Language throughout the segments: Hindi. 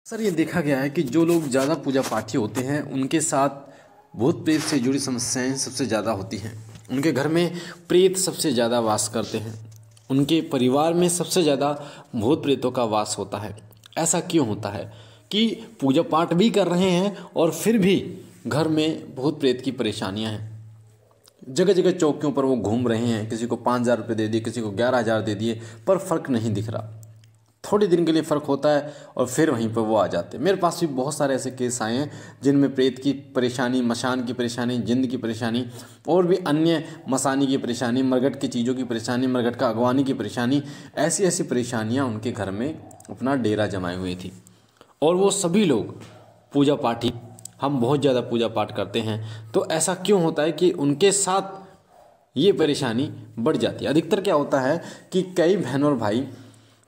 सर ये देखा गया है कि जो लोग ज़्यादा पूजा पाठी होते हैं उनके साथ भूत प्रेत से जुड़ी समस्याएं सबसे ज़्यादा होती हैं। उनके घर में प्रेत सबसे ज़्यादा वास करते हैं। उनके परिवार में सबसे ज़्यादा भूत प्रेतों का वास होता है। ऐसा क्यों होता है कि पूजा पाठ भी कर रहे हैं और फिर भी घर में भूत प्रेत की परेशानियां हैं। जगह जगह चौकियों पर वो घूम रहे हैं, किसी को 5,000 रुपये दे दिए, किसी को 11,000 दे दिए, पर फ़र्क नहीं दिख रहा। थोड़े दिन के लिए फ़र्क होता है और फिर वहीं पर वो आ जाते हैं। मेरे पास भी बहुत सारे ऐसे केस आए हैं जिनमें प्रेत की परेशानी, मशान की परेशानी, जिंद की परेशानी और भी अन्य मसानी की परेशानी, मरगट की चीज़ों की परेशानी, मरगट का अगवानी की परेशानी, ऐसी ऐसी परेशानियां उनके घर में अपना डेरा जमाए हुए थी। और वो सभी लोग पूजा पाठी, हम बहुत ज़्यादा पूजा पाठ करते हैं, तो ऐसा क्यों होता है कि उनके साथ ये परेशानी बढ़ जाती है। अधिकतर क्या होता है कि कई बहन और भाई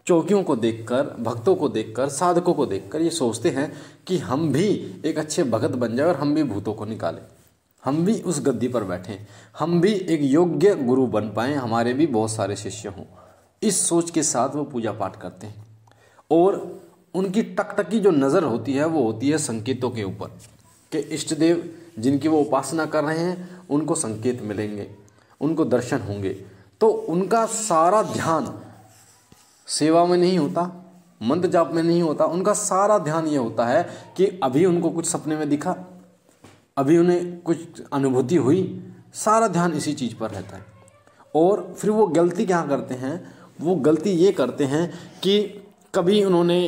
चौकियों को देखकर, भक्तों को देखकर, साधकों को देखकर ये सोचते हैं कि हम भी एक अच्छे भगत बन जाए और हम भी भूतों को निकालें, हम भी उस गद्दी पर बैठें, हम भी एक योग्य गुरु बन पाएं, हमारे भी बहुत सारे शिष्य हों। इस सोच के साथ वो पूजा पाठ करते हैं और उनकी टकटकी जो नज़र होती है वो होती है संकेतों के ऊपर कि इष्ट देव जिनकी वो उपासना कर रहे हैं उनको संकेत मिलेंगे, उनको दर्शन होंगे। तो उनका सारा ध्यान सेवा में नहीं होता, मंत्र जाप में नहीं होता, उनका सारा ध्यान ये होता है कि अभी उनको कुछ सपने में दिखा, अभी उन्हें कुछ अनुभूति हुई, सारा ध्यान इसी चीज़ पर रहता है। और फिर वो गलती क्या करते हैं, वो गलती ये करते हैं कि कभी उन्होंने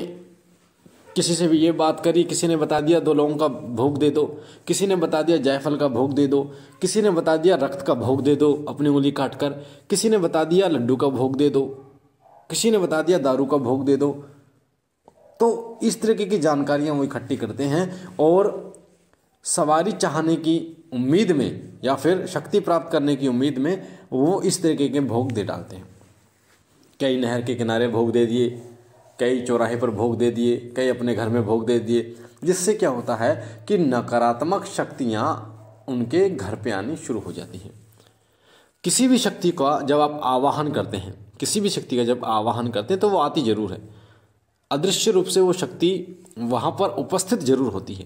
किसी से भी ये बात करी, किसी ने बता दिया 2 लौंग का भोग दे दो, किसी ने बता दिया जायफल का भोग दे दो, किसी ने बता दिया रक्त का भोग दे दो अपनी उंगली काट कर, किसी ने बता दिया लड्डू का भोग दे दो, किसी ने बता दिया दारू का भोग दे दो। तो इस तरीके की जानकारियां वो इकट्ठी करते हैं और सवारी चाहने की उम्मीद में या फिर शक्ति प्राप्त करने की उम्मीद में वो इस तरीके के भोग दे डालते हैं। कई नहर के किनारे भोग दे दिए, कई चौराहे पर भोग दे दिए, कई अपने घर में भोग दे दिए, जिससे क्या होता है कि नकारात्मक शक्तियाँ उनके घर पे आनी शुरू हो जाती हैं। किसी भी शक्ति का जब आप आवाहन करते हैं, किसी भी शक्ति का जब आवाहन करते हैं तो वो आती जरूर है, अदृश्य रूप से वो शक्ति वहाँ पर उपस्थित जरूर होती है।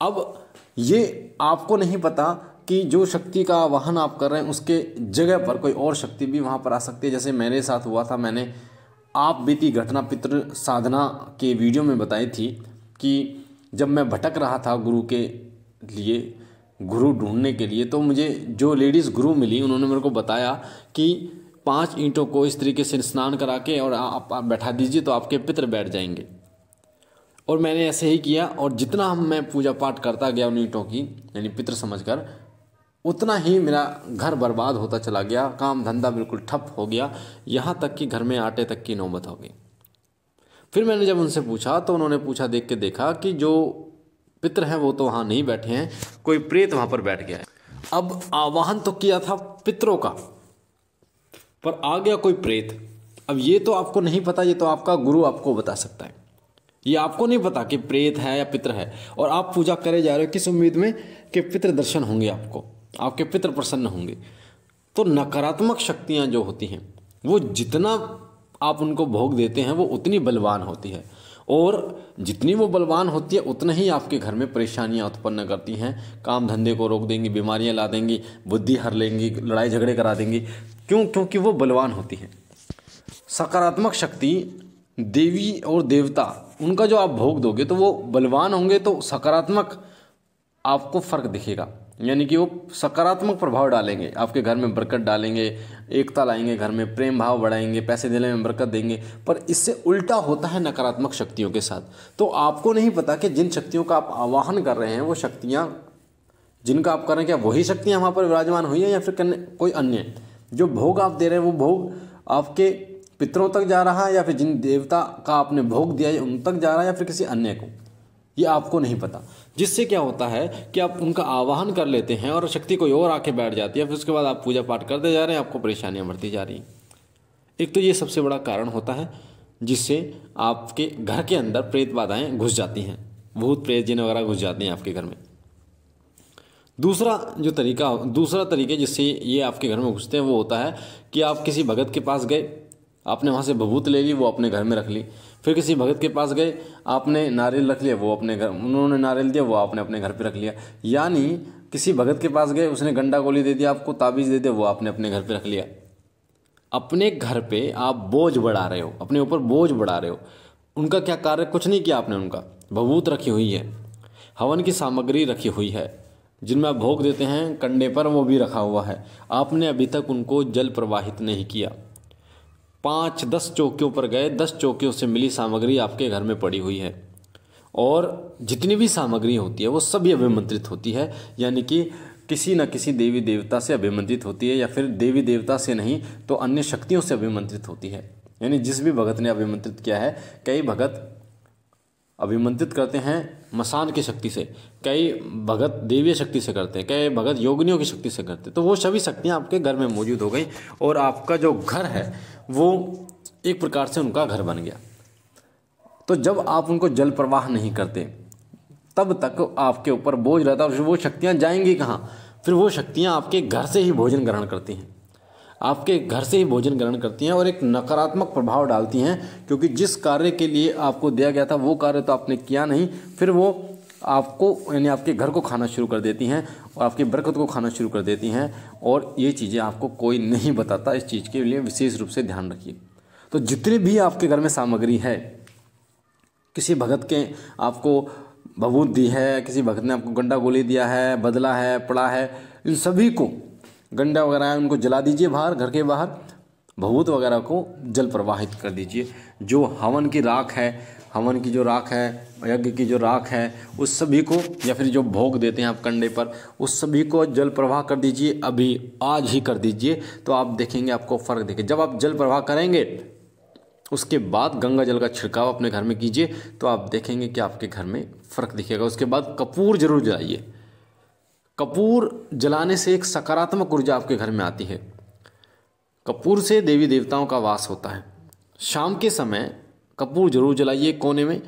अब ये आपको नहीं पता कि जो शक्ति का आवाहन आप कर रहे हैं उसके जगह पर कोई और शक्ति भी वहाँ पर आ सकती है। जैसे मेरे साथ हुआ था, मैंने आप बीती घटना पितृ साधना के वीडियो में बताई थी कि जब मैं भटक रहा था गुरु के लिए, गुरु ढूंढने के लिए, तो मुझे जो लेडीज़ गुरु मिली उन्होंने मेरे को बताया कि 5 ईंटों को इस तरीके से स्नान करा के और आप बैठा दीजिए तो आपके पितृ बैठ जाएंगे। और मैंने ऐसे ही किया और जितना मैं पूजा पाठ करता गया उन ईंटों की, यानी पितृ समझकर, उतना ही मेरा घर बर्बाद होता चला गया, काम धंधा बिल्कुल ठप हो गया, यहाँ तक कि घर में आटे तक की नौबत हो गई। फिर मैंने जब उनसे पूछा तो उन्होंने पूछा देख के देखा कि जो पितृ हैं वो तो वहाँ नहीं बैठे हैं, कोई प्रेत वहाँ पर बैठ गया है। अब आवाहन तो किया था पितरों का, पर आ गया कोई प्रेत। अब ये तो आपको नहीं पता, ये तो आपका गुरु आपको बता सकता है। ये आपको नहीं पता कि प्रेत है या पितृ है, और आप पूजा करे जा रहे हो किस उम्मीद में कि पितृ दर्शन होंगे, आपके पितृ प्रसन्न होंगे। तो नकारात्मक शक्तियाँ जो होती हैं वो जितना आप उनको भोग देते हैं वो उतनी बलवान होती है, और जितनी वो बलवान होती है उतना ही आपके घर में परेशानियां उत्पन्न करती हैं। काम धंधे को रोक देंगी, बीमारियां ला देंगी, बुद्धि हर लेंगी, लड़ाई झगड़े करा देंगी। क्यों? क्योंकि वो बलवान होती हैं। सकारात्मक शक्ति, देवी और देवता, उनका जो आप भोग दोगे तो वो बलवान होंगे, तो सकारात्मक आपको फर्क दिखेगा, यानी कि वो सकारात्मक प्रभाव डालेंगे, आपके घर में बरकत डालेंगे, एकता लाएंगे, घर में प्रेम भाव बढ़ाएंगे, पैसे देने में बरकत देंगे। पर इससे उल्टा होता है नकारात्मक शक्तियों के साथ। तो आपको नहीं पता कि जिन शक्तियों का आप आवाहन कर रहे हैं वो शक्तियाँ जिनका आप कर रहे हैं, क्या वही शक्तियाँ वहाँ पर विराजमान हुई है या फिर कोई अन्य। जो भोग आप दे रहे हैं वो भोग आपके पितरों तक जा रहा है या फिर जिन देवता का आपने भोग दिया है उन तक जा रहा है या फिर किसी अन्य को, ये आपको नहीं पता। जिससे क्या होता है कि आप उनका आवाहन कर लेते हैं और शक्ति कोई और आके बैठ जाती है, फिर उसके बाद आप पूजा पाठ करते जा रहे हैं, आपको परेशानियां बढ़ती जा रही हैं। एक तो ये सबसे बड़ा कारण होता है जिससे आपके घर के अंदर प्रेत बाधाएं घुस जाती हैं, भूत प्रेत जिन वगैरह घुस जाते हैं आपके घर में। दूसरा तरीके जिससे ये आपके घर में घुसते हैं वो होता है कि आप किसी भगत के पास गए, आपने वहाँ से भभूत ले ली, वो अपने घर में रख ली, फिर किसी भगत के पास गए, आपने नारियल रख लिया, वो अपने घर, उन्होंने नारियल दिया, वो आपने अपने घर पे रख लिया। यानी किसी भगत के पास गए, उसने गंडा गोली दे दिया, आपको ताबीज़ दे दिया, वो आपने अपने घर पे रख लिया। अपने घर पे आप बोझ बढ़ा रहे हो, अपने ऊपर बोझ बढ़ा रहे हो। उनका क्या कार्य, कुछ नहीं किया आपने। उनका भभूत रखी हुई है, हवन की सामग्री रखी हुई है, जिनमें आप भोग देते हैं कंडे पर, वो भी रखा हुआ है। आपने अभी तक उनको जल प्रवाहित नहीं किया। 5-10 चौकियों पर गए, 10 चौकियों से मिली सामग्री आपके घर में पड़ी हुई है, और जितनी भी सामग्री होती है वो सभी अभिमंत्रित होती है। यानी कि किसी न किसी देवी देवता से अभिमंत्रित होती है, या फिर देवी देवता से नहीं तो अन्य शक्तियों से अभिमंत्रित होती है। यानी जिस भी भगत ने अभिमंत्रित किया है, कई भगत अभिमंत्रित करते हैं मसान की शक्ति से, कई भगत देवीय शक्ति से करते हैं, कई भगत योगिनियों की शक्ति से करते हैं। तो वो सभी शक्तियाँ आपके घर में मौजूद हो गई, और आपका जो घर है वो एक प्रकार से उनका घर बन गया। तो जब आप उनको जल प्रवाह नहीं करते, तब तक आपके ऊपर बोझ रहता है, और वो शक्तियाँ जाएंगी कहाँ? फिर वो शक्तियाँ आपके घर से ही भोजन ग्रहण करती हैं, आपके घर से ही भोजन ग्रहण करती हैं, और एक नकारात्मक प्रभाव डालती हैं। क्योंकि जिस कार्य के लिए आपको दिया गया था वो कार्य तो आपने किया नहीं, फिर वो आपको यानी आपके घर को खाना शुरू कर देती हैं, और आपकी बरकत को खाना शुरू कर देती हैं। और ये चीज़ें आपको कोई नहीं बताता, इस चीज़ के लिए विशेष रूप से ध्यान रखिए। तो जितनी भी आपके घर में सामग्री है, किसी भगत के आपको भभूत दी है, किसी भगत ने आपको गंडा गोली दिया है, बदला है, पड़ा है, इन सभी को, गंडा वगैरह है उनको जला दीजिए बाहर, घर के बाहर। भभूत वगैरह को जल प्रवाहित कर दीजिए। जो हवन की राख है, हवन की जो राख है, यज्ञ की जो राख है, उस सभी को, या फिर जो भोग देते हैं आप कंडे पर, उस सभी को जल प्रवाह कर दीजिए। अभी आज ही कर दीजिए, तो आप देखेंगे आपको फ़र्क दिखे। जब आप जल प्रवाह करेंगे, उसके बाद गंगा जल का छिड़काव अपने घर में कीजिए, तो आप देखेंगे कि आपके घर में फ़र्क दिखेगा। उसके बाद कपूर जरूर जलाइए। कपूर जलाने से एक सकारात्मक ऊर्जा आपके घर में आती है। कपूर से देवी देवताओं का वास होता है। शाम के समय कपूर जरूर जलाइए कोने में।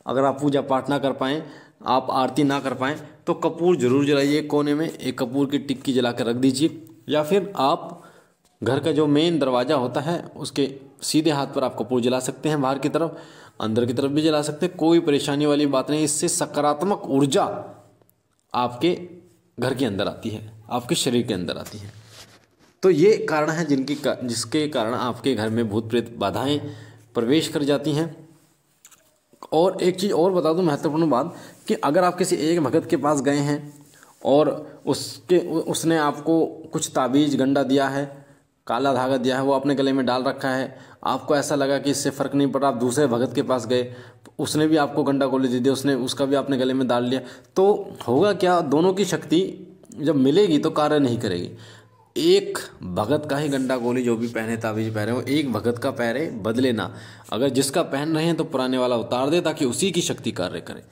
अगर आप पूजा पाठ ना कर पाएँ, आप आरती ना कर पाएँ, तो कपूर जरूर जलाइए कोने में। एक कपूर की टिक्की जला कर रख दीजिए, या फिर आप घर का जो मेन दरवाज़ा होता है उसके सीधे हाथ पर आप कपूर जला सकते हैं, बाहर की तरफ, अंदर की तरफ भी जला सकते हैं, कोई परेशानी वाली बात नहीं। इससे सकारात्मक ऊर्जा आपके घर के अंदर आती है, आपके शरीर के अंदर आती है। तो ये कारण है जिसके कारण आपके घर में भूत प्रेत बाधाएं प्रवेश कर जाती हैं। और एक चीज़ और बता दूं, महत्वपूर्ण बात, कि अगर आप किसी एक भगत के पास गए हैं और उसने आपको कुछ ताबीज़ गंडा दिया है, काला धागा दिया है, वो अपने गले में डाल रखा है, आपको ऐसा लगा कि इससे फ़र्क नहीं पड़ रहा, आप दूसरे भगत के पास गए, उसने भी आपको गंडा गोली दे दिया, उसने उसका भी आपने गले में डाल लिया, तो होगा क्या? दोनों की शक्ति जब मिलेगी तो कार्य नहीं करेगी। एक भगत का ही गंडा गोली जो भी पहने, ताबीज पहने, वो एक भगत का पहने, बदले ना। अगर जिसका पहन रहे हैं तो पुराने वाला उतार दे, ताकि उसी की शक्ति कार्य करे।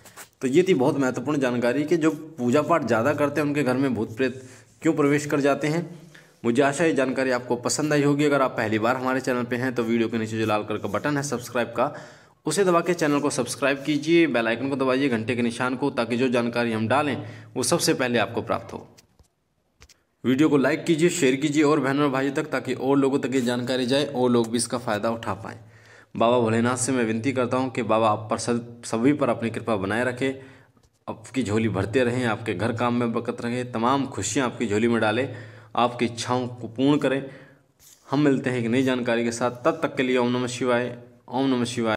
तो ये थी बहुत महत्वपूर्ण जानकारी कि जो पूजा पाठ ज़्यादा करते हैं उनके घर में भूत प्रेत क्यों प्रवेश कर जाते हैं। मुझे आशा है ये जानकारी आपको पसंद आई होगी। अगर आप पहली बार हमारे चैनल पे हैं तो वीडियो के नीचे जो लाल कलर का बटन है सब्सक्राइब का, उसे दबा के चैनल को सब्सक्राइब कीजिए, बेल आइकन को दबाइए, घंटे के निशान को, ताकि जो जानकारी हम डालें वो सबसे पहले आपको प्राप्त हो। वीडियो को लाइक कीजिए, शेयर कीजिए और बहनों और भाइयों तक, ताकि और लोगों तक ये जानकारी जाए और लोग भी इसका फ़ायदा उठा पाएँ। बाबा भोलेनाथ से मैं विनती करता हूँ कि बाबा आप पर सभी पर अपनी कृपा बनाए रखें, आपकी झोली भरते रहें, आपके घर काम में बरकत रहे, तमाम खुशियाँ आपकी झोली में डालें, आपकी इच्छाओं को पूर्ण करें। हम मिलते हैं एक नई जानकारी के साथ, तब तक के लिए ओम नमः शिवाय, ओम नमः शिवाय।